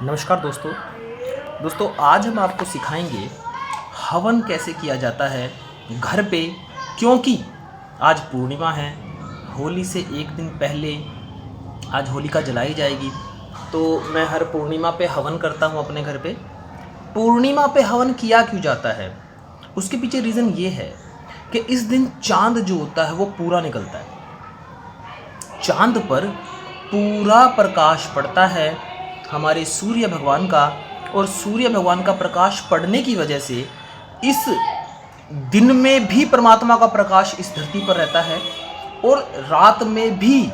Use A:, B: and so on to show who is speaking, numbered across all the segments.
A: नमस्कार दोस्तों आज हम आपको सिखाएंगे हवन कैसे किया जाता है घर पे, क्योंकि आज पूर्णिमा है। होली से एक दिन पहले आज होलिका जलाई जाएगी, तो मैं हर पूर्णिमा पे हवन करता हूँ अपने घर पे। पूर्णिमा पे हवन किया क्यों जाता है, उसके पीछे रीज़न ये है कि इस दिन चाँद जो होता है वो पूरा निकलता है। चाँद पर पूरा प्रकाश पड़ता है हमारे सूर्य भगवान का, और सूर्य भगवान का प्रकाश पड़ने की वजह से इस दिन में भी परमात्मा का प्रकाश इस धरती पर रहता है, और रात में भी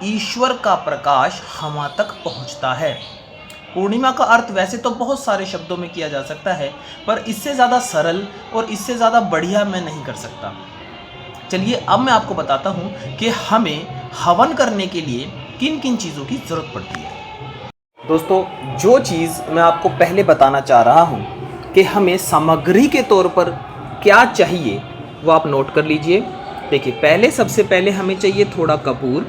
A: ईश्वर का प्रकाश हम तक पहुंचता है। पूर्णिमा का अर्थ वैसे तो बहुत सारे शब्दों में किया जा सकता है, पर इससे ज़्यादा सरल और इससे ज़्यादा बढ़िया मैं नहीं कर सकता। चलिए अब मैं आपको बताता हूँ कि हमें हवन करने के लिए किन किन चीज़ों की ज़रूरत पड़ती है। दोस्तों, जो चीज़ मैं आपको पहले बताना चाह रहा हूँ कि हमें सामग्री के तौर पर क्या चाहिए, वो आप नोट कर लीजिए। देखिए, सबसे पहले हमें चाहिए थोड़ा कपूर,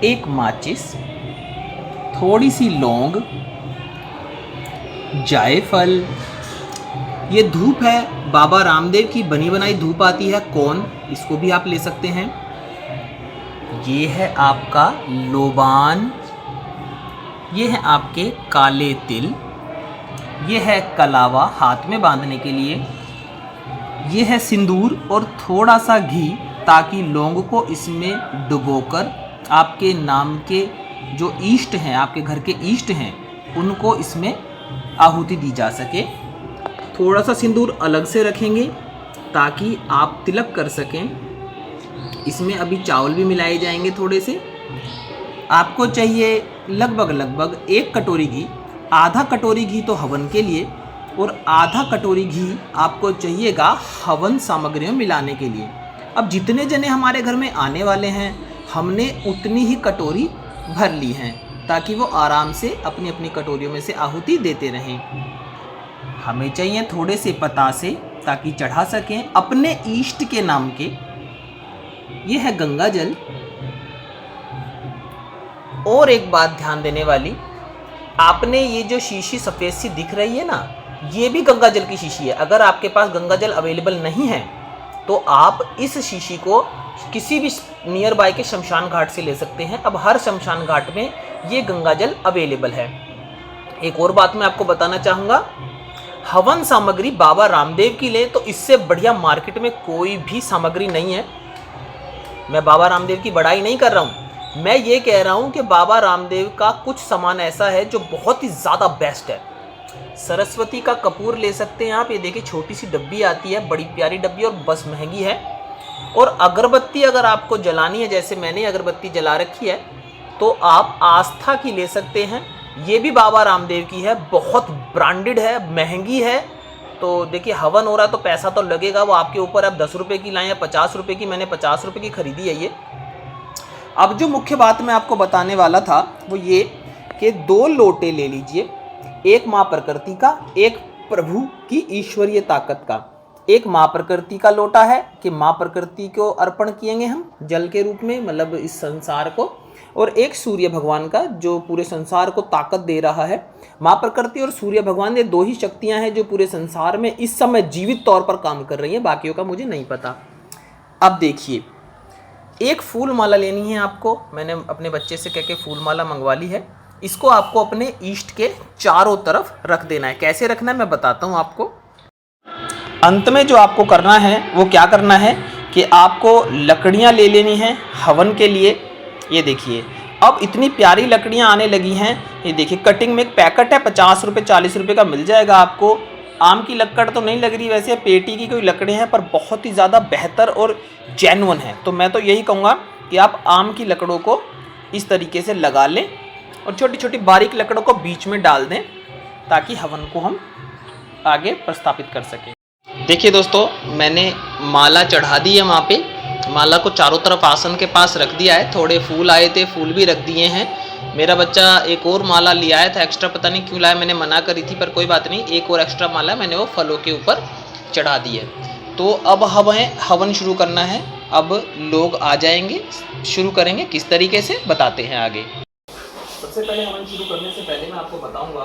A: एक माचिस, थोड़ी सी लौंग, जायफल, ये धूप है, बाबा रामदेव की बनी बनाई धूप आती है कौन, इसको भी आप ले सकते हैं। ये है आपका लोबान, ये है आपके काले तिल, ये है कलावा हाथ में बांधने के लिए, ये है सिंदूर और थोड़ा सा घी, ताकि लौंग को इसमें डुबोकर आपके नाम के जो इष्ट हैं, आपके घर के इष्ट हैं, उनको इसमें आहुति दी जा सके। थोड़ा सा सिंदूर अलग से रखेंगे ताकि आप तिलक कर सकें। इसमें अभी चावल भी मिलाए जाएंगे थोड़े से। आपको चाहिए लगभग 1 कटोरी घी। आधा कटोरी घी तो हवन के लिए, और आधा कटोरी घी आपको चाहिएगा हवन सामग्रियों मिलाने के लिए। अब जितने जने हमारे घर में आने वाले हैं, हमने उतनी ही कटोरी भर ली हैं, ताकि वो आराम से अपनी अपनी कटोरियों में से आहुति देते रहें। हमें चाहिए थोड़े से पतासे, ताकि चढ़ा सकें अपने इष्ट के नाम के। ये है गंगा जल। और एक बात ध्यान देने वाली, आपने ये जो शीशी सफ़ेद सी दिख रही है ना, ये भी गंगा जल की शीशी है। अगर आपके पास गंगा जल अवेलेबल नहीं है तो आप इस शीशी को किसी भी नियर बाय के शमशान घाट से ले सकते हैं। अब हर शमशान घाट में ये गंगा जल अवेलेबल है। एक और बात मैं आपको बताना चाहूँगा, हवन सामग्री बाबा रामदेव की लें तो इससे बढ़िया मार्केट में कोई भी सामग्री नहीं है। मैं बाबा रामदेव की बड़ाई नहीं कर रहा हूँ, मैं ये कह रहा हूँ कि बाबा रामदेव का कुछ सामान ऐसा है जो बहुत ही ज़्यादा बेस्ट है। सरस्वती का कपूर ले सकते हैं आप। ये देखिए, छोटी सी डब्बी आती है, बड़ी प्यारी डब्बी, और बस महंगी है। और अगरबत्ती अगर आपको जलानी है, जैसे मैंने अगरबत्ती जला रखी है, तो आप आस्था की ले सकते हैं। ये भी बाबा रामदेव की है, बहुत ब्रांडेड है, महंगी है। तो देखिए, हवन हो रहा है तो पैसा तो लगेगा, वो आपके ऊपर। आप 10 रुपये की लाएँ या 50 रुपये की, मैंने 50 रुपये की खरीदी है ये। अब जो मुख्य बात मैं आपको बताने वाला था वो ये कि 2 लोटे ले लीजिए, एक माँ प्रकृति का, एक प्रभु की ईश्वरीय ताकत का। एक माँ प्रकृति का लोटा है कि माँ प्रकृति को अर्पण किएंगे हम जल के रूप में, मतलब इस संसार को, और एक सूर्य भगवान का जो पूरे संसार को ताकत दे रहा है। माँ प्रकृति और सूर्य भगवान, ये 2 ही शक्तियाँ हैं जो पूरे संसार में इस समय जीवित तौर पर काम कर रही हैं, बाकियों का मुझे नहीं पता। अब देखिए, एक फूल माला लेनी है आपको। मैंने अपने बच्चे से कह के फूल माला मंगवा ली है। इसको आपको अपने इष्ट के चारों तरफ रख देना है। कैसे रखना है मैं बताता हूँ आपको। अंत में जो आपको करना है वो क्या करना है कि आपको लकड़ियाँ ले लेनी हैं हवन के लिए। ये देखिए, अब इतनी प्यारी लकड़ियाँ आने लगी हैं। ये देखिए, कटिंग में एक पैकेट है, 50 रुपये 40 रुपये का मिल जाएगा आपको। आम की लकड़ तो नहीं लग रही, वैसे पेटी की कोई लकड़ें हैं, पर बहुत ही ज़्यादा बेहतर और जेन्युइन है। तो मैं तो यही कहूँगा कि आप आम की लकड़ों को इस तरीके से लगा लें और छोटी छोटी बारीक लकड़ों को बीच में डाल दें, ताकि हवन को हम आगे प्रस्थापित कर सकें। देखिए दोस्तों, मैंने माला चढ़ा दी है वहाँ पे। माला को चारों तरफ आसन के पास रख दिया है। थोड़े फूल आए थे, फूल भी रख दिए हैं। मेरा बच्चा एक और माला ले आया था एक्स्ट्रा, पता नहीं क्यों लाया, मैंने मना करी थी, पर कोई बात नहीं, एक और एक्स्ट्रा माला मैंने वो फलों के ऊपर चढ़ा दी है। तो अब हमें हवन शुरू करना है। अब लोग आ जाएंगे, शुरू करेंगे। किस तरीके से बताते हैं आगे। सबसे पहले हवन शुरू करने से पहले मैं आपको बताऊंगा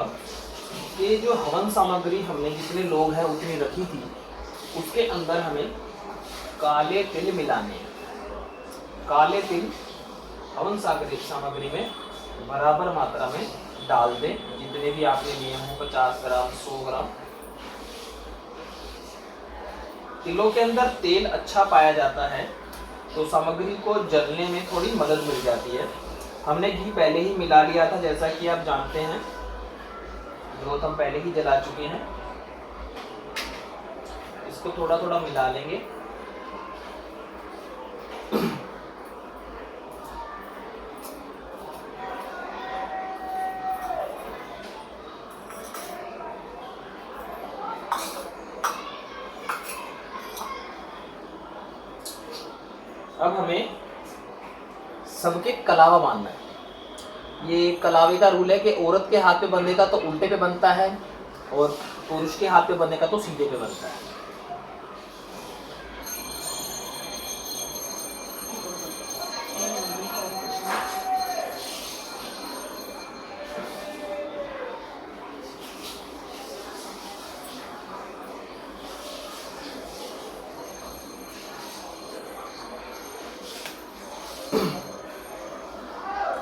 A: कि जो हवन सामग्री हमने जितने लोग हैं उतनी रखी थी, उसके अंदर हमें काले तिल मिलाने हैं। काले तिल हवन सामग्री में बराबर मात्रा में डाल दें, जितने भी आपने लिए हों, 50 ग्राम, 100 ग्राम। तिलों के अंदर तेल अच्छा पाया जाता है तो सामग्री को जलने में थोड़ी मदद मिल जाती है। हमने घी पहले ही मिला लिया था, जैसा कि आप जानते हैं, जोत हम पहले ही जला चुके हैं। इसको थोड़ा थोड़ा मिला लेंगे। अब हमें सबके कलावा बांधना है। ये कलावे का रूल है कि औरत के हाथ पे बंधेगा तो उल्टे पे बनता है और पुरुष के हाथ पे बंधेगा तो सीधे पे बनता है।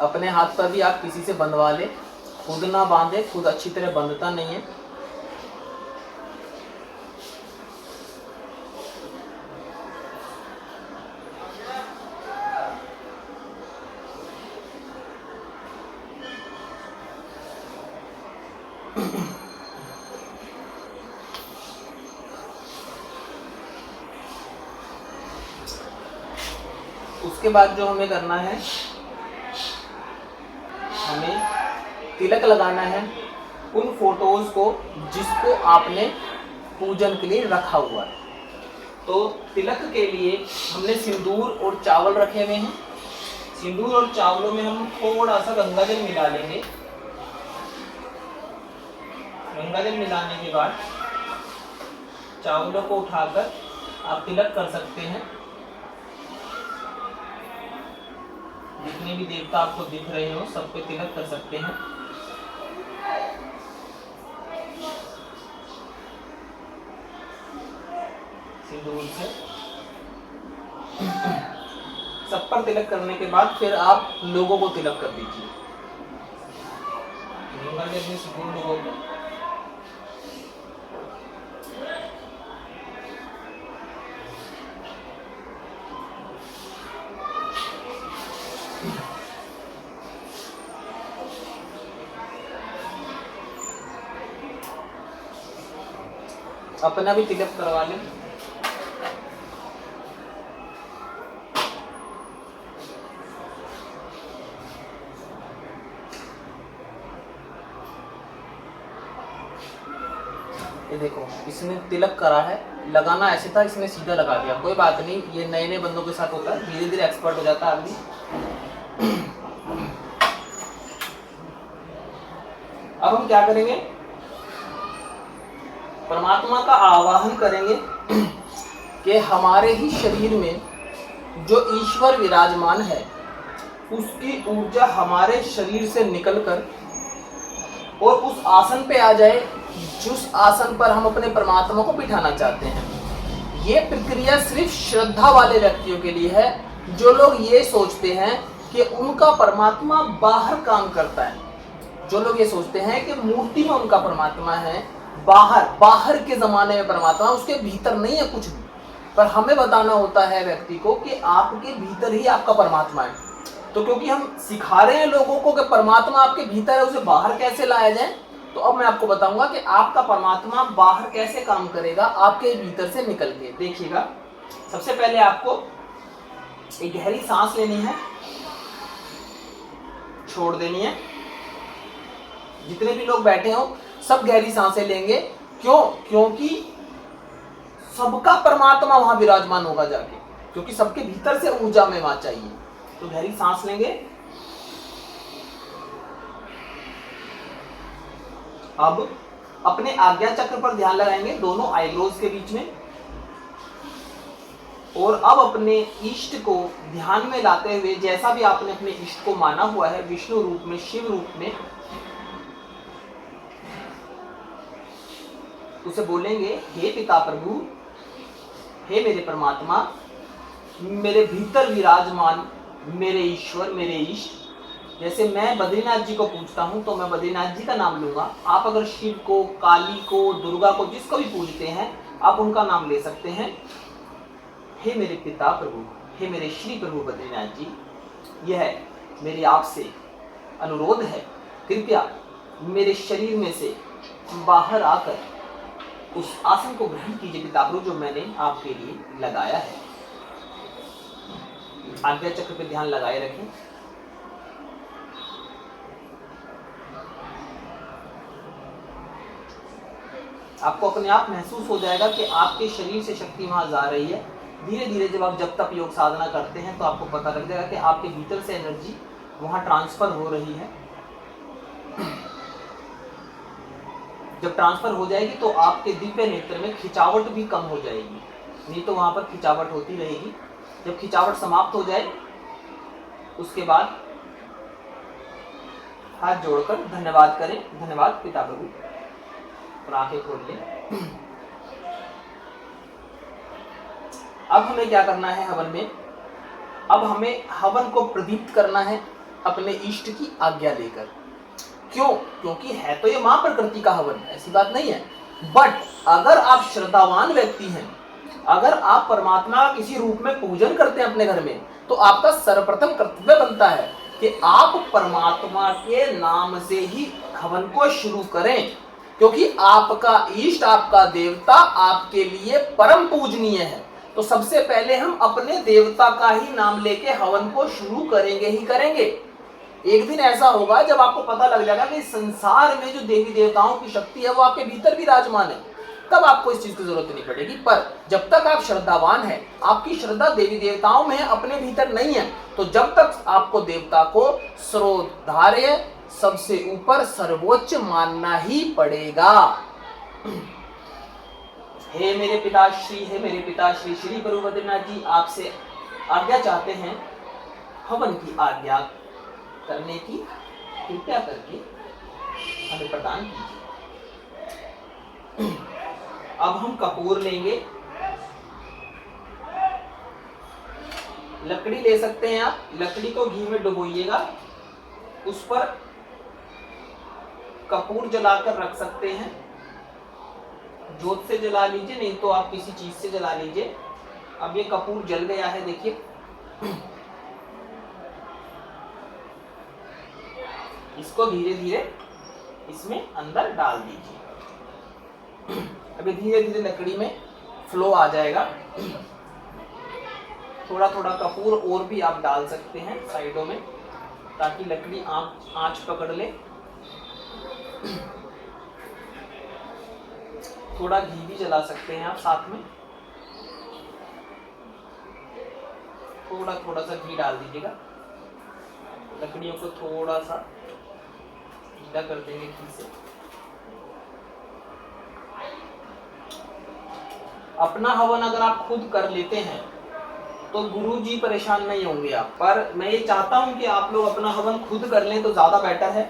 A: अपने हाथ पर भी आप किसी से बंधवा ले, खुद ना बांधे, खुद अच्छी तरह बंधता नहीं है। उसके बाद जो हमें करना है, हमें तिलक लगाना है उन फोटोज को जिसको आपने पूजन के लिए रखा हुआ है। तो तिलक के लिए हमने सिंदूर और चावल रखे हुए हैं। सिंदूर और चावलों में हम थोड़ा सा गंगाजल मिला लेंगे। गंगाजल मिलाने के बाद चावलों को उठाकर आप तिलक कर सकते हैं। जितने भी देवता आपको दिख रहे हो सब पे तिलक कर सकते हैं। सिंदूर से सब पर तिलक करने के बाद फिर आप लोगों को तिलक कर दीजिए। सिंदूर लोगों को अपना भी तिलक करवा लें। ये देखो, इसने तिलक करा है। लगाना ऐसे था, इसने सीधा लगा दिया। कोई बात नहीं, ये नए नए बंदों के साथ होता है, धीरे धीरे एक्सपर्ट हो जाता है आदमी। अब हम क्या करेंगे, परमात्मा का आवाहन करेंगे कि हमारे ही शरीर में जो ईश्वर विराजमान है उसकी ऊर्जा हमारे शरीर से निकलकर और उस आसन पे आ जाए जिस आसन पर हम अपने परमात्मा को बिठाना चाहते हैं। ये प्रक्रिया सिर्फ श्रद्धा वाले व्यक्तियों के लिए है, जो लोग ये सोचते हैं कि उनका परमात्मा बाहर काम करता है। जो लोग ये सोचते हैं कि मूर्ति में उनका परमात्मा है, बाहर के जमाने में परमात्मा, उसके भीतर नहीं है कुछ भी। पर हमें बताना होता है व्यक्ति को कि आपके भीतर ही आपका परमात्मा है। तो क्योंकि हम सिखा रहे हैं लोगों को कि परमात्मा आपके भीतर है, उसे बाहर कैसे लाया जाए, तो अब मैं आपको बताऊंगा कि आपका परमात्मा बाहर कैसे काम करेगा आपके भीतर से निकल के। देखिएगा, सबसे पहले आपको एक गहरी सांस लेनी है, छोड़ देनी है। जितने भी लोग बैठे हो सब गहरी सांसें लेंगे। क्यों? क्योंकि सबका परमात्मा वहां विराजमान होगा जाके, क्योंकि सबके भीतर से ऊर्जा में वहां चाहिए। तो गहरी सांस लेंगे। अब अपने आज्ञा चक्र पर ध्यान लगाएंगे, दोनों आईब्रोज के बीच में। और अब अपने इष्ट को ध्यान में लाते हुए, जैसा भी आपने अपने इष्ट को माना हुआ है, विष्णु रूप में, शिव रूप में, उसे बोलेंगे, हे पिता प्रभु, हे मेरे परमात्मा, मेरे भीतर विराजमान मेरे ईश्वर, मेरे इष्ट। जैसे मैं बद्रीनाथ जी को पूजता हूं तो मैं बद्रीनाथ जी का नाम लूंगा। आप अगर शिव को, काली को, दुर्गा को, जिसको भी पूजते हैं, आप उनका नाम ले सकते हैं। हे मेरे पिता प्रभु, हे मेरे श्री प्रभु बद्रीनाथ जी, यह मेरी आपसे अनुरोध है, कृपया मेरे शरीर में से बाहर आकर उस आसन को ग्रहण कीजिए पिता प्रभु, जो मैंने आपके लिए लगाया है। आज्ञा चक्र पे ध्यान लगाए रखें। आपको अपने आप महसूस हो जाएगा कि आपके शरीर से शक्ति वहां जा रही है। धीरे धीरे जब आप जब तक योग साधना करते हैं तो आपको पता लग जाएगा कि आपके भीतर से एनर्जी वहां ट्रांसफर हो रही है। जब ट्रांसफर हो जाएगी तो आपके दिव्य नेत्र में खिंचावट भी कम हो जाएगी, नहीं तो वहां पर खिंचावट होती रहेगी। जब खिंचावट समाप्त हो जाए उसके बाद हाथ जोड़कर धन्यवाद करें, धन्यवाद पिता प्रभु, और आंखें खोल लें। अब हमें क्या करना है हवन में? अब हमें हवन को प्रदीप्त करना है अपने इष्ट की आज्ञा लेकर। क्यों? क्योंकि है तो ये मां प्रकृति का हवन, ऐसी बात नहीं है। बट अगर आप श्रद्धावान व्यक्ति हैं, अगर आप परमात्मा का किसी रूप में पूजन करते हैं अपने घर में, तो आपका सर्वप्रथम कर्तव्य बनता है कि आप परमात्मा के नाम से ही हवन को शुरू करें, क्योंकि आपका इष्ट, आपका देवता आपके लिए परम पूजनीय है। तो सबसे पहले हम अपने देवता का ही नाम लेके हवन को शुरू करेंगे ही करेंगे। एक दिन ऐसा होगा जब आपको पता लग जाएगा कि संसार में जो देवी देवताओं की शक्ति है वो आपके भीतर विराजमान है, तब आपको इस चीज की जरूरत नहीं पड़ेगी। पर जब तक आप श्रद्धावान हैं, आपकी श्रद्धा देवी देवताओं में अपने भीतर नहीं है, तो जब तक आपको देवता को सर्वोधार्य, सबसे ऊपर, सर्वोच्च मानना ही पड़ेगा। हे मेरे पिताश्री, हे मेरे पिताश्री श्री प्रभु बद्रीनाथ जी, आपसे आज्ञा चाहते हैं, हवन की आज्ञा करने की कृपया करके हमें प्रदान कीजिए। अब हम कपूर लेंगे, लकड़ी ले सकते हैं आप, लकड़ी को घी में डुबोइएगा, उस पर कपूर जलाकर रख सकते हैं। जोत से जला लीजिए, नहीं तो आप किसी चीज से जला लीजिए। अब ये कपूर जल गया है, देखिए। इसको धीरे धीरे इसमें अंदर डाल दीजिए। अभी धीरे धीरे लकड़ी में फ्लो आ जाएगा। थोड़ा थोड़ा कपूर और भी आप डाल सकते हैं साइडों में, ताकि लकड़ी आंच पकड़ ले। थोड़ा घी भी जला सकते हैं आप साथ में, थोड़ा थोड़ा सा घी डाल दीजिएगा। लकड़ियों को थोड़ा सा गीला कर देंगे घी से। अपना हवन अगर आप खुद कर लेते हैं तो गुरुजी परेशान नहीं होंगे आप, पर मैं ये चाहता हूं कि आप लोग अपना हवन खुद कर लें तो ज्यादा बेटर है।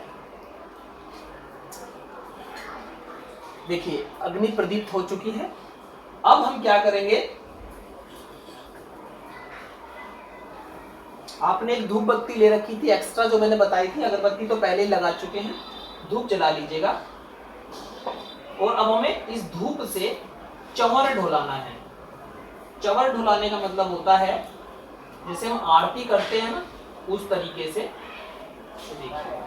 A: देखिए अग्नि प्रदीप्त हो चुकी है। अब हम क्या करेंगे, आपने एक धूप बत्ती ले रखी थी एक्स्ट्रा जो मैंने बताई थी, अगरबत्ती तो पहले ही लगा चुके हैं, धूप जला लीजिएगा। और अब हमें इस धूप से चंवर ढुलाना है। चंवर ढुलाने का मतलब होता है जैसे हम आरती करते हैं ना, उस तरीके से। देखिए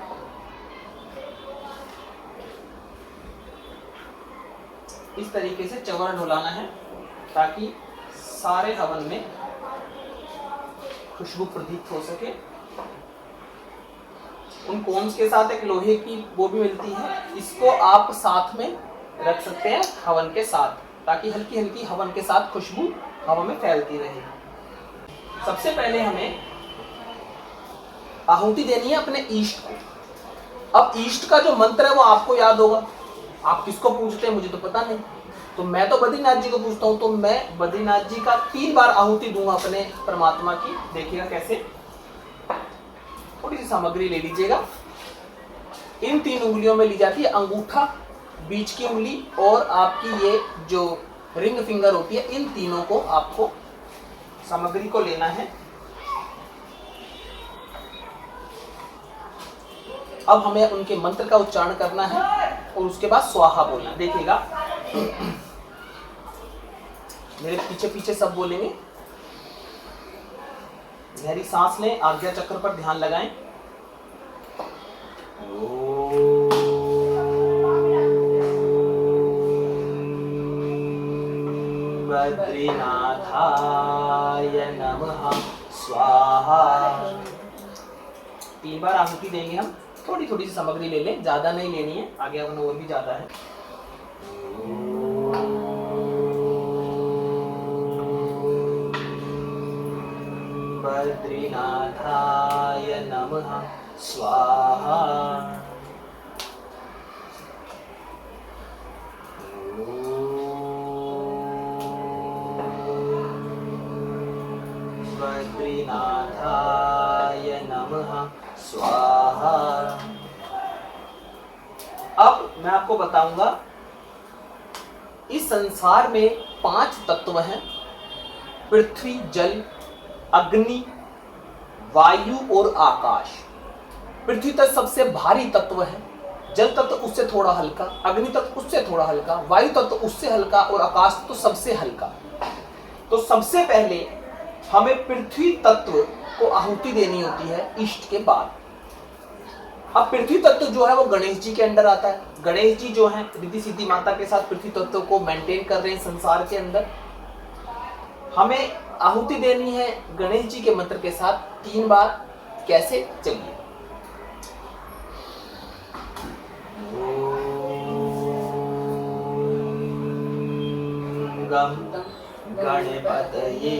A: इस तरीके से चंवर ढुलाना है, ताकि सारे हवन में खुशबू प्रदीप्त हो सके। उन कोन्स के साथ एक लोहे की वो भी मिलती है, इसको आप साथ में रख सकते हैं हवन के साथ, ताकि हल्की हल्की हवन के साथ खुशबू हवा में फैलती रहे। सबसे पहले हमें आहुति देनी है अपने ईष्ट को। अब ईष्ट का जो मंत्र है वो आपको याद होगा। आप किसको पूजते हैं मुझे तो पता नहीं, तो मैं तो बद्रीनाथ जी को पूछता हूँ, तो मैं बद्रीनाथ जी का 3 बार आहुति दूंगा अपने परमात्मा की। देखिएगा कैसे। थोड़ी सी सामग्री ले लीजिएगा। इन 3 उंगलियों में ली जाती है अंगूठा, बीच की उंगली और आपकी ये जो रिंग फिंगर होती है। इन तीनों को आपको सामग्री को लेना है। अब हमें उनके मंत्र का उच्चारण करना है और उसके बाद स्वाहा बोलना। देखिएगा मेरे पीछे पीछे सब बोलेंगे। गहरी सांस लें, आज्ञा चक्र पर ध्यान लगाएं। बद्रीनाथाय नमः स्वाहा। 3 बार आहुति देंगे हम। थोड़ी थोड़ी सी सामग्री ले लें, ज्यादा नहीं लेनी है, आगे अपना और भी ज्यादा है। बद्रीनाथाय नमः स्वाहा। बद्रीनाथाय नमः स्वाहा। अब मैं आपको बताऊंगा, इस संसार में 5 तत्व हैं। पृथ्वी, जल, अग्नि, वायु और आकाश। पृथ्वी तत्व सबसे भारी तत्व है, जल तत्व उससे थोड़ा हल्का, अग्नि तत्व उससे थोड़ा हल्का, वायु तत्व उससे हल्का और आकाश तत्व सबसे हल्का। तो सबसे पहले हमें पृथ्वी तत्व को आहुति देनी होती है इष्ट के बाद। अब पृथ्वी तत्व जो है वो गणेश जी के अंडर आता है। गणेश जी जो हैं रिद्धि सिद्धि माता के साथ पृथ्वी तत्व को मेंटेन कर रहे हैं संसार के अंदर। हमें आहुति देनी है गणेश जी के मंत्र के साथ 3 बार। कैसे, चलिए। गम गणपतये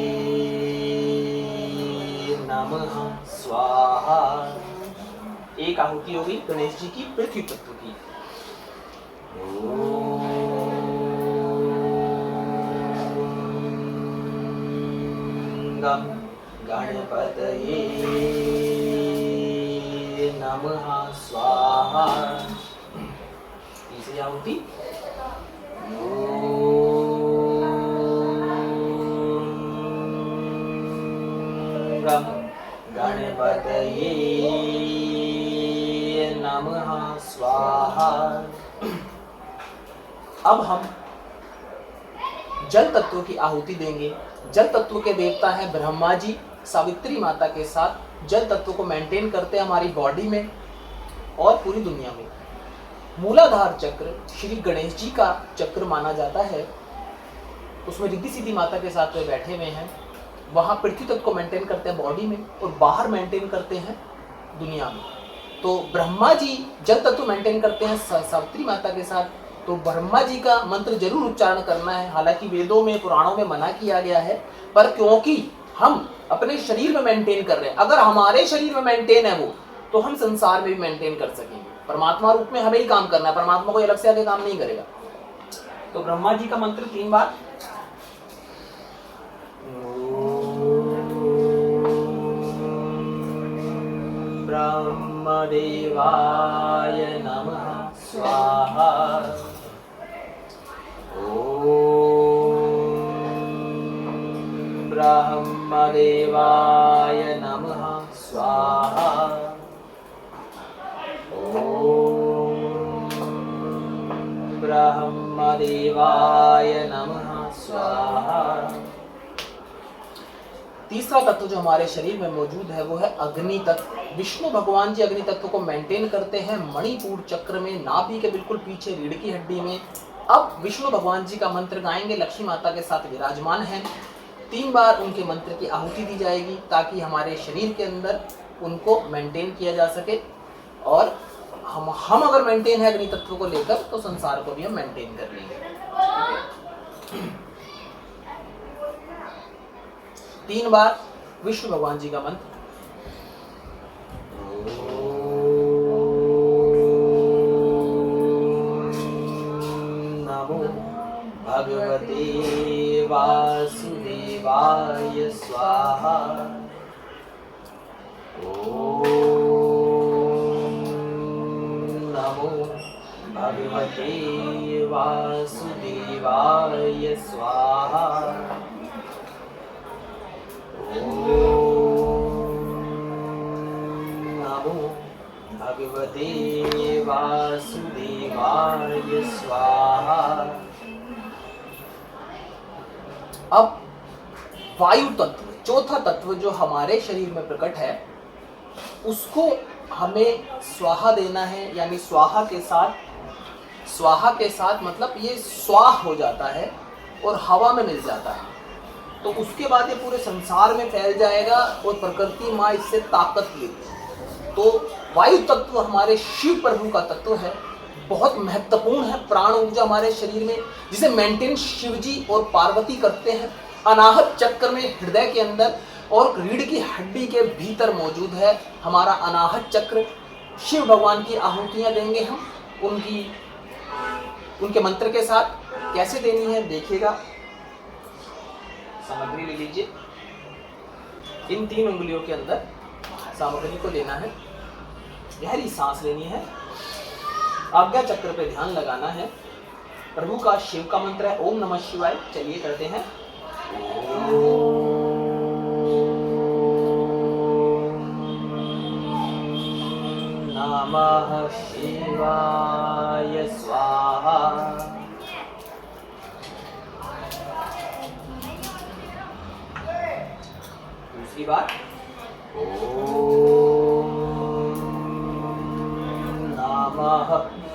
A: नमः स्वाहा। एक आहुति होगी गणेश जी की पृथ्वी तत्व की। गम गणपतये नमः स्वाहा। तीसरी आहुति गम गणपतये नमः स्वाहा। अब हम जल तत्व की आहुति देंगे। जल तत्व के देवता हैं ब्रह्मा जी। सावित्री माता के साथ जल तत्व को मेंटेन करते हैं हमारी बॉडी में और पूरी दुनिया में। मूलाधार चक्र श्री गणेश जी का चक्र माना जाता है। उसमें रिद्धि सिद्धि माता के साथ वे बैठे हुए हैं। वहाँ पृथ्वी तत्व को मेंटेन करते हैं बॉडी में और बाहर मेंटेन करते हैं दुनिया में। तो ब्रह्मा जी जल तत्व मेंटेन करते हैं सावित्री माता के साथ। तो ब्रह्मा जी का मंत्र जरूर उच्चारण करना है। हालांकि वेदों में, पुराणों में मना किया गया है, पर क्योंकि हम अपने शरीर में मेंटेन कर रहे हैं, अगर हमारे शरीर में मेंटेन है वो, तो हम संसार में भी मेंटेन कर सकेंगे। परमात्मा रूप में हमें ही काम करना है, परमात्मा कोई अलग से आगे काम नहीं करेगा। तो ब्रह्मा जी का मंत्र 3 बार। ब्रह्मदेवाय नमः स्वाहा। ब्रह्मदेवाय नमः स्वाहा। ब्रह्मदेवाय नमः स्वाहा। तीसरा तत्व जो हमारे शरीर में मौजूद है वो है अग्नि तत्व। विष्णु भगवान जी अग्नि तत्व को मेंटेन करते हैं मणिपुर चक्र में, नाभि के बिल्कुल पीछे रीढ़ की हड्डी में। अब विष्णु भगवान जी का मंत्र गाएंगे, लक्ष्मी माता के साथ विराजमान हैं। 3 बार उनके मंत्र की आहुति दी जाएगी ताकि हमारे शरीर के अंदर उनको मेंटेन किया जा सके। और हम अगर मेंटेन है अग्नि तत्व को लेकर, तो संसार को भी हम मेंटेन कर लेंगे। 3 बार विष्णु भगवान जी का मंत्र। नमो भगवते भगवते वासुदेवाय स्वाहा। ओम नमो भगवते वासुदेवाय स्वाहा। नमो भगवते वासुदेवाय स्वाहा। अब वायु तत्व, चौथा तत्व जो हमारे शरीर में प्रकट है, उसको हमें स्वाहा देना है, यानी स्वाहा के साथ मतलब ये स्वाह हो जाता है और हवा में मिल जाता है, तो उसके बाद ये पूरे संसार में फैल जाएगा और प्रकृति माँ इससे ताकत लेती है। तो वायु तत्व हमारे शिव प्रभु का तत्व है, बहुत महत्वपूर्ण है, प्राण ऊर्जा हमारे शरीर में, जिसे मेंटेन शिव जी और पार्वती करते हैं। अनाहत चक्र में हृदय के अंदर और रीढ़ की हड्डी के भीतर मौजूद है हमारा अनाहत चक्र। शिव भगवान की आहुतियाँ देंगे हम उनके मंत्र के साथ। कैसे देनी है देखिएगा, सामग्री ले लीजिए। इन 3 उंगलियों के अंदर सामग्री को लेना है, गहरी सांस लेनी है, आज्ञा चक्र पे ध्यान लगाना है। प्रभु का शिव का मंत्र है ओम नमः शिवाय। चलिए करते हैं। ओम नमः शिवाय स्वाहा। दूसरी बार ओम नमः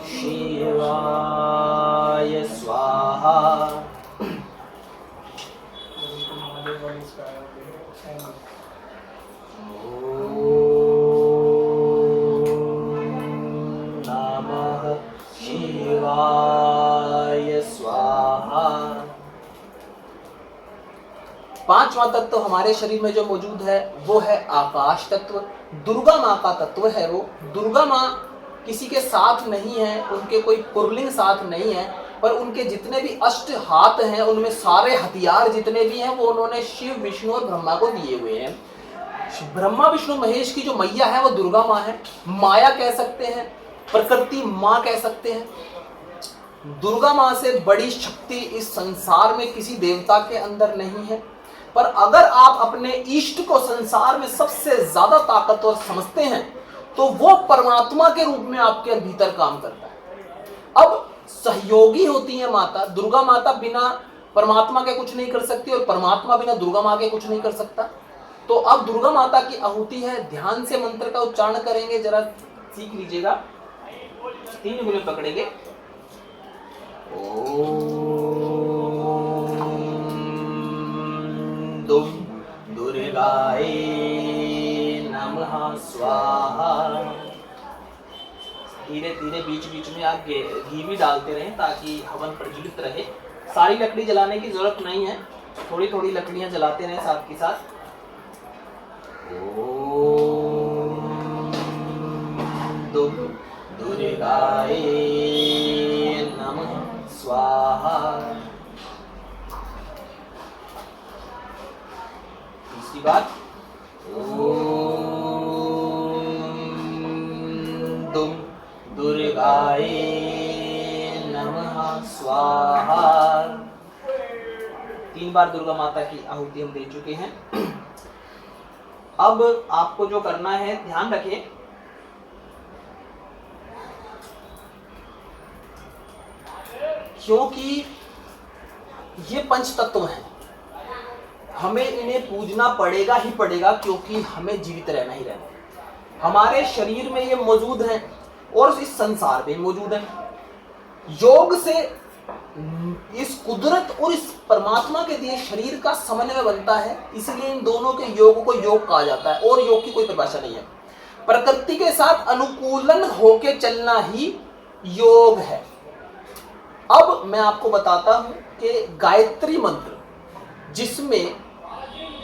A: शिवाय स्वाहा। नमः शिवाय स्वाहा। पांचवा तत्व हमारे शरीर में जो मौजूद है वो है आकाश तत्व। दुर्गा माँ का तत्व है वो। दुर्गा माँ किसी के साथ नहीं है, उनके कोई पुरलिंग साथ नहीं है, पर उनके जितने भी अष्ट हाथ हैं उनमें सारे हथियार जितने भी हैं वो उन्होंने शिव विष्णु और ब्रह्मा को दिए हुए हैं। ब्रह्मा विष्णु महेश की जो मैया है वो दुर्गा माँ है। माया कह सकते हैं, प्रकृति माँ कह सकते हैं। दुर्गा माँ से बड़ी शक्ति इस संसार में किसी देवता के अंदर नहीं है। पर अगर आप अपने इष्ट को संसार में सबसे ज्यादा ताकतवर समझते हैं तो वो परमात्मा के रूप में आपके भीतर काम करता है। अब सहयोगी होती है माता। दुर्गा माता बिना परमात्मा के कुछ नहीं कर सकती और परमात्मा बिना दुर्गा माँ के कुछ नहीं कर सकता। तो अब दुर्गा माता की आहुति है, ध्यान से मंत्र का उच्चारण करेंगे, जरा सीख लीजिएगा। 3 उंगलियां पकड़ेंगे। ओम दुर्गाय नमः स्वाहा। धीरे धीरे बीच बीच में आप घी भी डालते रहें ताकि हवन प्रज्वलित रहे। सारी लकड़ी जलाने की जरूरत नहीं है, थोड़ी थोड़ी लकड़ियां जलाते रहें साथ के साथ। ओम दुर्गाय नमः स्वाहा। तीसरी बात ओम दुर्गाय नमः स्वाहा। 3 बार दुर्गा माता की आहुति हम दे चुके हैं। अब आपको जो करना है, ध्यान रखें, क्योंकि ये पंच तत्व हैं, हमें इन्हें पूजना पड़ेगा ही पड़ेगा, क्योंकि हमें जीवित रहना ही रहना है। हमारे शरीर में ये मौजूद हैं और इस संसार में मौजूद हैं। योग से इस कुदरत और इस परमात्मा के दिए शरीर का समन्वय बनता है, इसलिए इन दोनों के योग को योग कहा जाता है और योग की कोई परिभाषा नहीं है। प्रकृति के साथ अनुकूलन होके चलना ही योग है। अब मैं आपको बताता हूं कि गायत्री मंत्र, जिसमें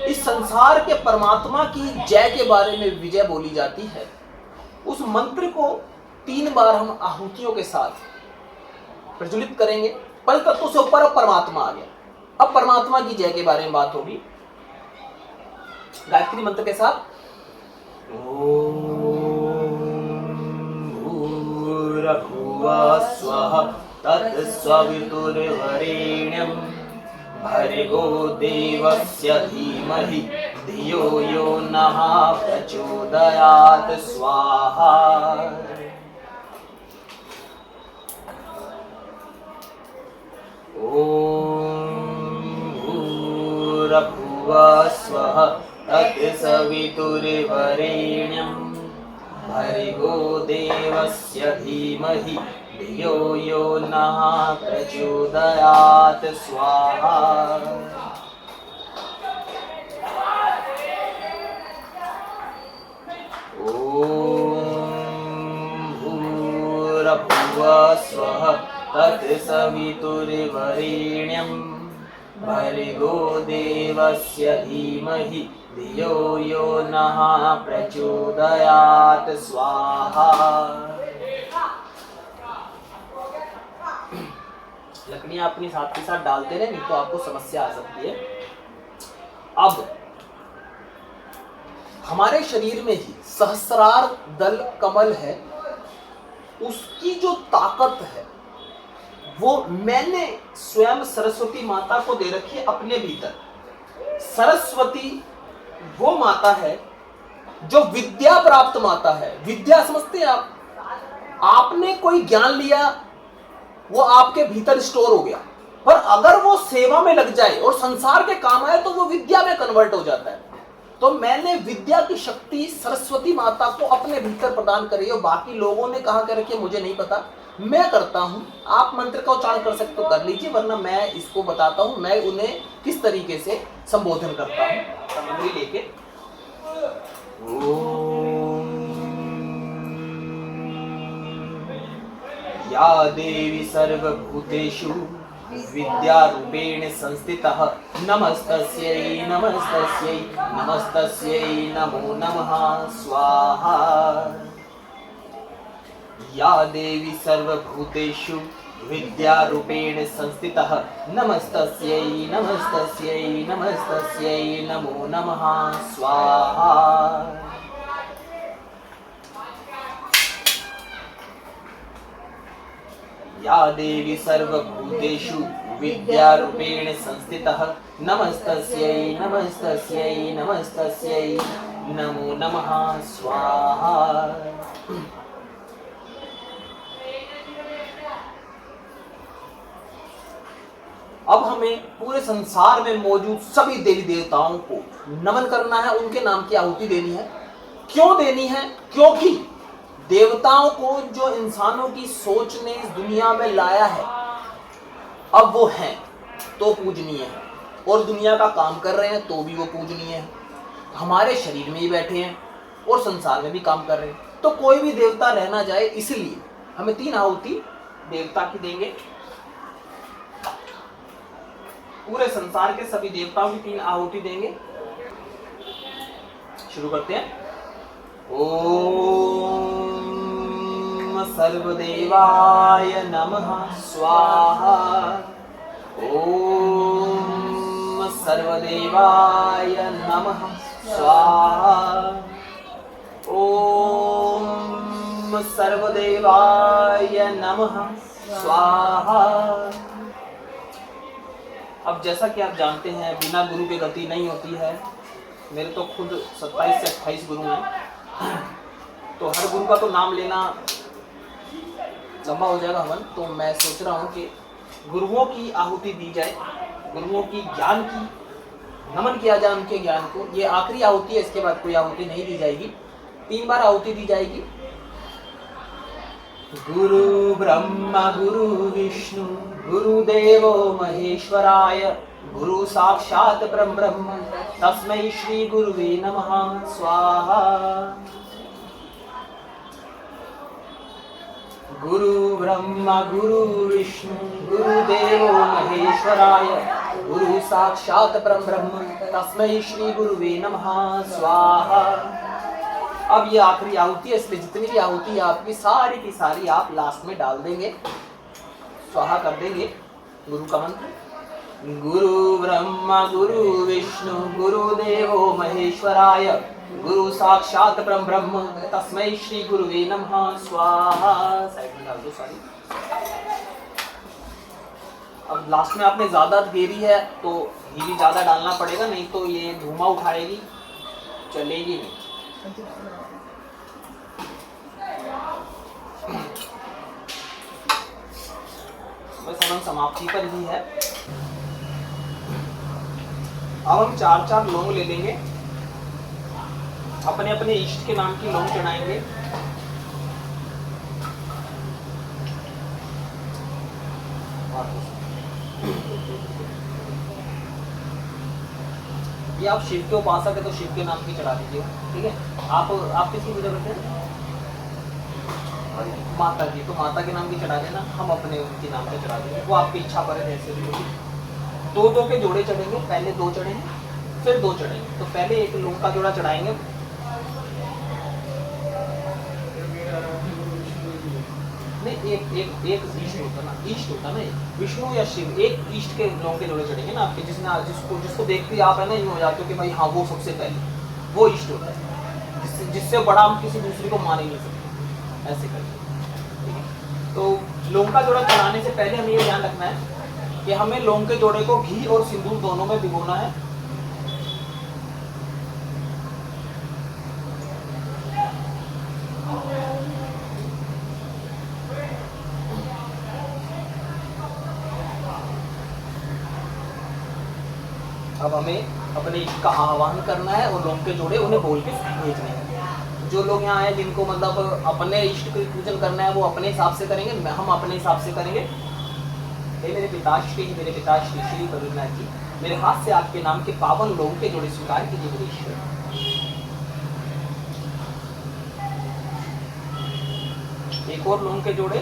A: इस संसार के परमात्मा की जय के बारे में विजय बोली जाती है, उस मंत्र को 3 बार हम आहुतियों के साथ प्रज्वलित करेंगे। पंच तत्वों से ऊपर अब परमात्मा आ गया। अब परमात्मा की जय के बारे में बात होगी गायत्री मंत्र के साथ। ओम भूर्भुवः स्वः तत्सवितुर्वरेण्यं भर्गो देवस्य धीमहि धियो यो नः प्रचोदयात् स्वाहा। ओम भूर्भुवः स्वः तत्सवितुर्वरेण्यं भर्गो देवस्य धीमहि धियो यो नः प्रचोदयात् स्वाहा। ओम भूर्भुवः स्वः तत्सवितुर्वरेण्यं भर्गो देवस्य धीमहि धियो यो नः प्रचोदयात् स्वाहा। लकड़ियां अपनी साथ के साथ डालते रहे, नहीं तो आपको समस्या आ सकती है। अब हमारे शरीर में ही सहस्रार दल कमल है, उसकी जो ताकत है वो मैंने स्वयं सरस्वती माता को दे रखी है अपने भीतर। सरस्वती वो माता है जो विद्या प्राप्त माता है। विद्या समझते हैं आप? आपने कोई ज्ञान लिया, वो आपके भीतर स्टोर हो गया, पर अगर वो सेवा में लग जाए और संसार के काम आए तो वो विद्या में कन्वर्ट हो जाता है। तो मैंने विद्या की शक्ति सरस्वती माता को अपने भीतर प्रदान करी है। बाकी लोगों ने कहाँ कर रखी है मुझे नहीं पता, मैं करता हूं। आप मंत्र का उच्चारण कर सकते तो कर लीजिए, वरना मैं इसको बताता हूं मैं उन्हें किस तरीके से संबोधन करता हूं। सामग्री लेके ओम या देवी सर्वभूतेषु विद्यारूपेण संस्थितः नमस्तस्यै नमस्तस्यै नमस्तस्यै नमो नमः स्वाहा। या देवी सर्वभूतेषु विद्यारूपेण संस्थितः नमस्तस्यै नमस्तस्यै नमस्तस्यै नमो नमः स्वाहा। या देवी सर्वभूतेषु विद्यारूपेण संस्थितः नमस्तस्यै नमस्तस्यै नमस्तस्यै नमो नमः स्वाहा। अब हमें पूरे संसार में मौजूद सभी देवी देवताओं को नमन करना है, उनके नाम की आहुति देनी है। क्यों देनी है? क्योंकि देवताओं को जो इंसानों की सोच ने इस दुनिया में लाया है, अब वो हैं तो पूजनीय है, और दुनिया का काम कर रहे हैं तो भी वो पूजनीय है। हमारे शरीर में ही बैठे हैं और संसार में भी काम कर रहे हैं, तो कोई भी देवता रह ना जाए, इसलिए हमें 3 आहुति देवता की देंगे। पूरे संसार के सभी देवताओं की 3 आहुति देंगे। शुरू करते हैं। ओम सर्वदेवाय नमः स्वाहा। ओम सर्वदेवाय नमः स्वाहा। ओम सर्वदेवाय नमः स्वाहा। अब जैसा कि आप जानते हैं बिना गुरु के गति नहीं होती है। मेरे तो खुद 27 से 28 गुरु हैं, तो हर गुरु का तो नाम लेना लंबा हो जाएगा हवन। तो मैं सोच रहा हूँ कि गुरुओं की आहुति दी जाए, गुरुओं की ज्ञान की नमन किया जाए उनके ज्ञान को। ये आखिरी आहुति है, इसके बाद कोई आहुति नहीं दी जाएगी। 3 बार आहुति दी जाएगी। गुरु ब्रह्मा गुरु विष्णु गुरुदेवो महेश्वराय गुरु साक्षात् परब्रह्म तस्मै श्री गुरुवे नमः स्वाहा। गुरु ब्रह्मा गुरु विष्णु गुरुदेवो महेश्वराय गुरु साक्षात् परब्रह्म तस्मै श्री गुरुवे नमः स्वाहा। अब ये आखिरी आहुति है, इसलिए जितनी भी आहुति है आपकी सारी की सारी आप लास्ट में डाल देंगे, स्वाहा कर देंगे गुरु का मंत्र। गुरु ब्रह्मा गुरु विष्णु गुरुदेवो महेश्वराय गुरु साक्षात परम ब्रह्म तस्मै श्री गुरुवे नमः स्वाहा। साइड में डाल दो सारी। अब लास्ट में आपने ज्यादा देरी है तो घी भी ज्यादा डालना पड़ेगा, नहीं तो ये धुआं उठाएगी, चलेगी नहीं। बस हम समाप्ति पर ही है। अब हम 4-4 लौंग ले लेंगे, अपने अपने इष्ट के नाम की लौंग चढ़ाएंगे। ये आप शिव के उपासक है तो शिव के नाम की चढ़ा दीजिएगा, ठीक है। आप किसकी पूजा करते हैं? माता की, तो माता के नाम की चढ़ा देना, हम अपने उनके नाम पे चढ़ा देंगे, वो आपकी इच्छा पर है जैसे भी होगी। 2-2 के जोड़े चढ़ेंगे, पहले 2 चढ़ेंगे फिर 2 चढ़ेंगे। तो पहले एक लौंग का जोड़ा चढ़ाएंगे, नहीं एक इष्ट होता ना, इष्ट होता ना, विष्णु या शिव, एक इष्ट के लौंग के जोड़े चढ़ेंगे ना आपके, जिसको देखते ही आप है ना यूँ हो जाते हो कि भाई हाँ वो सबसे पहले वो इष्ट होता है, जिससे बड़ा हम किसी दूसरे को मान ही नहीं सकते, ऐसे करके। तो लौंग का जोड़ा चढ़ाने से पहले हमें ये ध्यान रखना है कि हमें लौंग के जोड़े को घी और सिंदूर दोनों में भिगोना है। अब हमें अपने इष्ट का आह्वान करना है और लौंग के जोड़े उन्हें बोल के भेजने हैं। जो लोग यहाँ आए जिनको मतलब अपने इष्ट को पूजन करना है वो अपने हिसाब से करेंगे, हम अपने हिसाब से करेंगे। हे मेरे पिताश्री, मेरे पिताश्री श्री बद्रीनाथ जी, मेरे हाथ से आपके नाम के पावन लौंग के जोड़े स्वीकार कीजिए मेरे ईश्वर। एक और लौंग के जोड़े,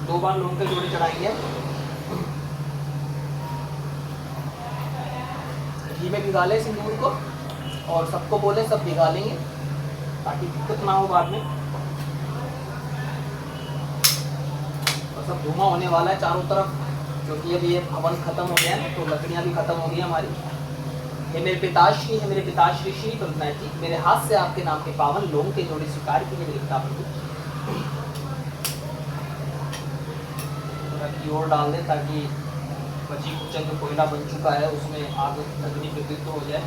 A: 2 बार लौंग के जोड़े चढ़ाएंगे। घी में भिगा ले सिंदूर को और सबको बोले सब भिगा लेंगे ताकि दिक्कत ना हो बाद में। और सब धुआं होने वाला है चारों तरफ, क्योंकि अभी ये हवन खत्म हो गया है तो लकड़ियाँ भी खत्म हो गई हमारी। हे मेरे पिताश्री, हे मेरे पिताश्री श्री बद्रीनाथ जी, मेरे हाथ से आपके नाम के पावन लौंग के जोड़े स्वीकार कीजिए मेरे पिता प्रभु। घी और डाल दे ताकि बची कुचल जो कोयला बन चुका है उसमें आग अग्नि प्रदीप्त हो जाए।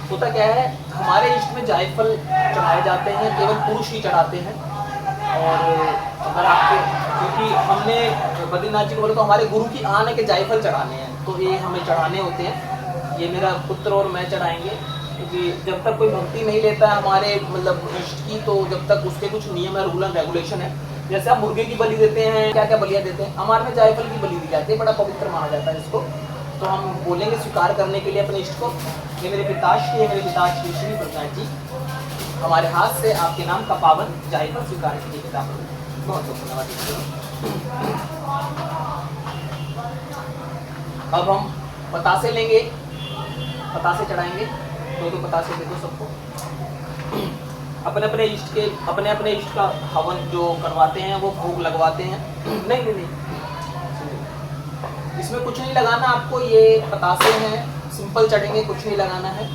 A: होता क्या है, हमारे इष्ट में जायफल चढ़ाए जाते हैं, केवल पुरुष ही चढ़ाते हैं। और अगर आपके, क्योंकि हमने बद्रीनाथ जी को बोले तो हमारे गुरु की आन है कि जायफल चढ़ाने हैं, तो ये हमें चढ़ाने होते हैं। ये मेरा पुत्र और मैं चढ़ाएंगे, क्योंकि जब तक कोई भक्ति नहीं लेता है हमारे मतलब इष्ट की, तो जब तक उसके कुछ नियम है, रूल एंड रेगुलेशन है। जैसे आप मुर्गे की बलि देते हैं, क्या क्या बलियाँ देते हैं, हमारे में जायफल की बलि दी जाती है, बड़ा पवित्र माना जाता है इसको। तो हम बोलेंगे स्वीकार करने के लिए अपने इष्ट को, ये मेरे पिताश्री, ये मेरे पिताश्री श्री बद्रीनाथ जी, हमारे हाथ से आपके नाम का पावन जायफल स्वीकार कीजिए पिता। बहुत बहुत धन्यवाद। अब हम बतासे लेंगे, बतासे चढ़ाएंगे, 2-2 बतासे दे दो सबको। अपने अपने इष्ट के, अपने अपने इष्ट का हवन जो करवाते हैं वो भोग लगवाते हैं। नहीं नहीं नहीं, इसमें कुछ नहीं लगाना आपको, ये बतासे हैं, सिंपल चढ़ेंगे, कुछ नहीं लगाना है।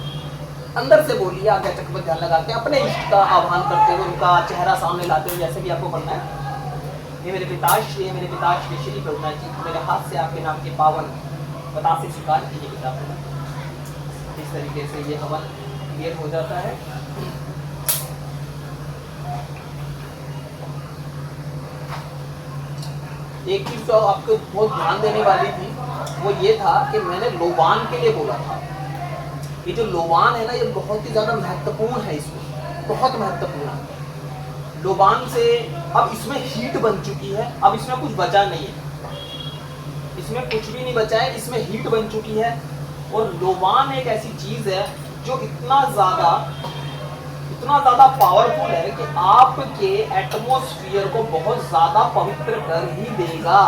A: अंदर से बोलिए, आगे चक्र पर ध्यान लगाते हैं, अपने इष्ट का आह्वान करते हुए, उनका चेहरा सामने लाते हुए, जैसे भी आपको करना है। ये मेरे पिताश्री, ये मेरे पिताश्री श्री बद्रीनाथ जी, मेरे हाथ से आपके नाम के पावन बतासे स्वीकार कीजिए पिता। इस तरीके से ये हवन क्लियर हो जाता है। एक चीज जो आपको बहुत ध्यान देने वाली थी वो ये था कि मैंने लोबान के लिए बोला था। ये जो लोबान है ना, ये बहुत ही ज्यादा महत्वपूर्ण है, इसमें बहुत महत्वपूर्ण है। लोबान से अब इसमें हीट बन चुकी है, अब इसमें कुछ बचा नहीं है, इसमें कुछ भी नहीं बचा है, इसमें हीट बन चुकी है। और लोबान एक ऐसी चीज है जो इतना ज्यादा पावरफुल है कि आपके एटमॉस्फेयर को बहुत ज्यादा पवित्र कर ही देगा।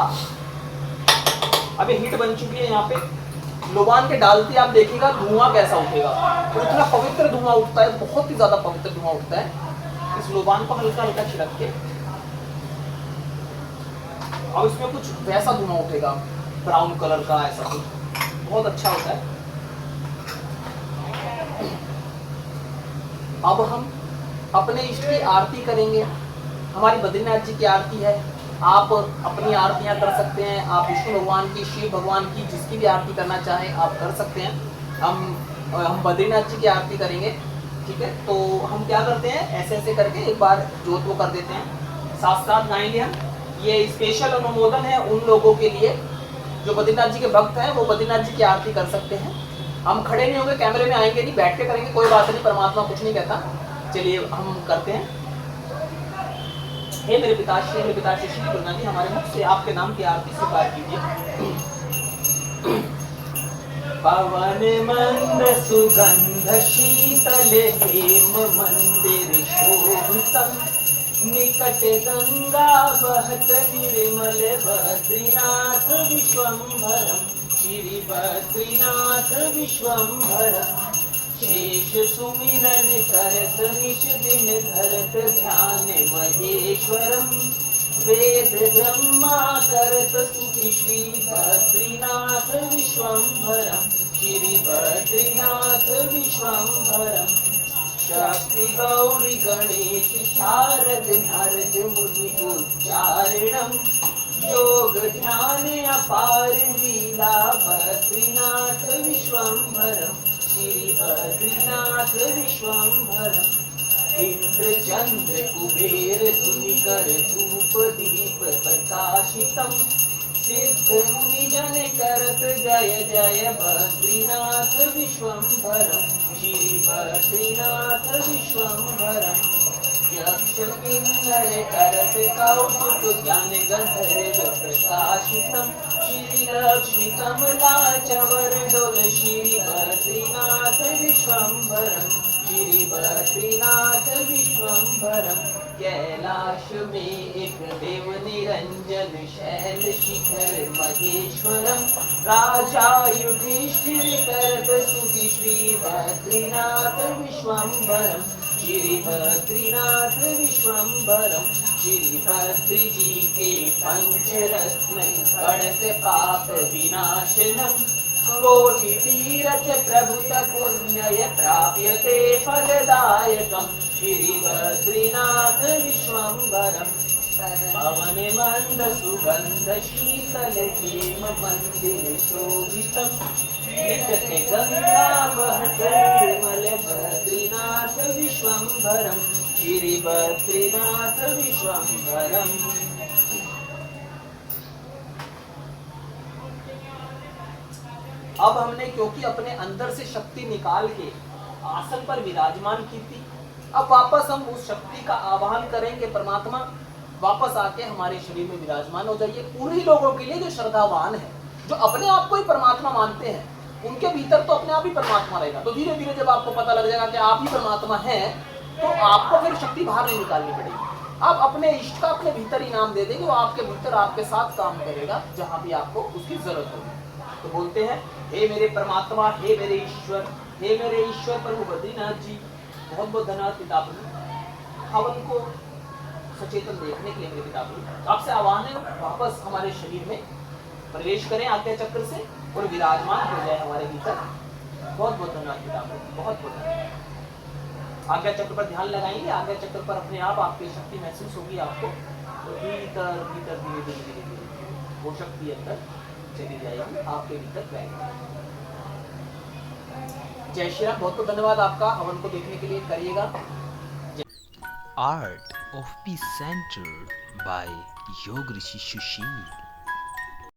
A: अभी हीट बन चुकी है यहाँ पे, लोबान के डालते आप देखिएगा धुआं कैसा उठेगा, तो इतना पवित्र धुआं उठता है, बहुत ही ज्यादा पवित्र धुआं उठता है। इस लोबान को हल्का हल्का छिड़क के अब इसमें कुछ वैसा धुआं उठेगा ब्राउन कलर का, ऐसा कुछ बहुत अच्छा होता है। अब हम अपने इष्ट की आरती करेंगे। हमारी बद्रीनाथ जी की आरती है, आप अपनी आरतियां कर सकते हैं। आप विष्णु भगवान की, शिव भगवान की, जिसकी भी आरती करना चाहें आप कर सकते हैं। हम बद्रीनाथ जी की आरती करेंगे, ठीक है। तो हम क्या करते हैं, ऐसे ऐसे करके एक बार जोत वो कर देते हैं, साथ साथ गाएंगे हम। ये स्पेशल अनुमोदन है उन लोगों के लिए जो बद्रीनाथ जी के भक्त हैं, वो बद्रीनाथ जी की आरती कर सकते हैं। हम खड़े नहीं होंगे, कैमरे में आएंगे नहीं, बैठ के करेंगे, कोई बात नहीं, परमात्मा कुछ नहीं कहता। चलिए हम करते हैं। हे मेरे पिताश्री, मेरे पिताश्री श्री गुरुनाथ जी, हमारे मुख से आपके नाम की आरती स्वीकार कीजिए। पवन मंद सुगंध शीतल हेम मंदिर शोभितम, निकट गंगा बहत निर्मल बद्रीनाथ विश्वम्भरम, श्री बद्रीनाथ विश्वम्भरम। शेष सुमिरन करत निज दिन धरत ध्यान महेश्वरम, वेद ब्रह्मा करत स्तुति श्री बद्रीनाथ विश्वम्भरम, श्री बद्रीनाथ विश्वम्भरम। शक्ति गौरी गणेश शारद नारद मुनि उच्चारणम, योग ध्यान अपार लीला बद्रीनाथ विश्वम्भरम, श्री बद्रीनाथ विश्वम्भरम। इंद्र चंद्र कुबेर धुनि कर धूप दीप प्रकाशितम, सिद्ध मुनि जन करत जय जय बद्रीनाथ विश्वम्भरम, श्री बद्रीनाथ विश्वम्भरम। यक्ष किन्नर करत कौतुक ज्ञान गंधर्व प्रकाशितम, श्री लक्ष्मी कमला चवर डोल श्री बद्रीनाथ विश्वम्भरम, श्री बद्रीनाथ विश्वम्भरम। कैलाश में एक देव निरंजन शैल शिखर महेश्वरम, राजा युधिष्ठिर करत स्तुति श्री बद्रीनाथ विश्वम्भरम, श्री बद्रीनाथ विश्वम्भरम। श्री बद्री जी के पंचरत्न गणत पाप विनाशनम, कोटि तीरथ प्रभुत पुण्य प्राप्यते फलदायकम, श्री बद्रीनाथ विश्वम्भरम। पवन मंद सुगंध शीतल हेम मंदिर शोभितम, निकट गंगा बहत निर्मल बद्रीनाथ विश्वम्भरम, श्री बद्रीनाथ विश्वम्भरम। अब हमने क्योंकि अपने अंदर से शक्ति निकाल के आसन पर विराजमान की थी, अब वापस हम उस शक्ति का आवाहन करेंगे। परमात्मा वापस आके हमारे शरीर में विराजमान हो जाइए। उन्हीं लोगों के लिए जो श्रद्धावान है, जो अपने आप को ही परमात्मा मानते हैं, उनके भीतर तो अपने आप ही परमात्मा रहेगा। तो धीरे धीरे जब आपको पता लग जाएगा कि आप ही परमात्मा हैं, तो आपको फिर शक्ति बाहर नहीं निकालनी पड़ेगी। आप अपने इष्ट का अपने भीतर ही नाम दे देंगे, वो आपके भीतर आपके साथ काम करेगा जहाँ भी आपको उसकी जरूरत होगी। तो बोलते हैं, हे मेरे परमात्मा, हे मेरे ईश्वर, हे मेरे ईश्वर प्रभु बद्रीनाथ जी, बहुत बहुत धन्यवाद पितापुर। हवन को सचेतन देखने के लिए मेरे पितापुर, आपसे आह्वान है वापस हमारे शरीर में प्रवेश करें आज्ञा चक्र से और विराजमान हो जाए हमारे भीतर। बहुत बहुत धन्यवाद पितापुर, बहुत बहुत धन्यवाद। आज्ञा चक्र पर ध्यान लगाएंगे, आज्ञा चक्र पर अपने आप आपकी शक्ति महसूस होगी आपको। तो भीतर भीतर धीरे धीरे धीरे धीरे वो शक्ति अंदर चली जाएगी, आपके भीतर बैठेगी। जय श्री राम। बहुत बहुत धन्यवाद आपका हवन को देखने के लिए, करिएगा।
B: Art of Peace Center by Yog Rishi Sushil।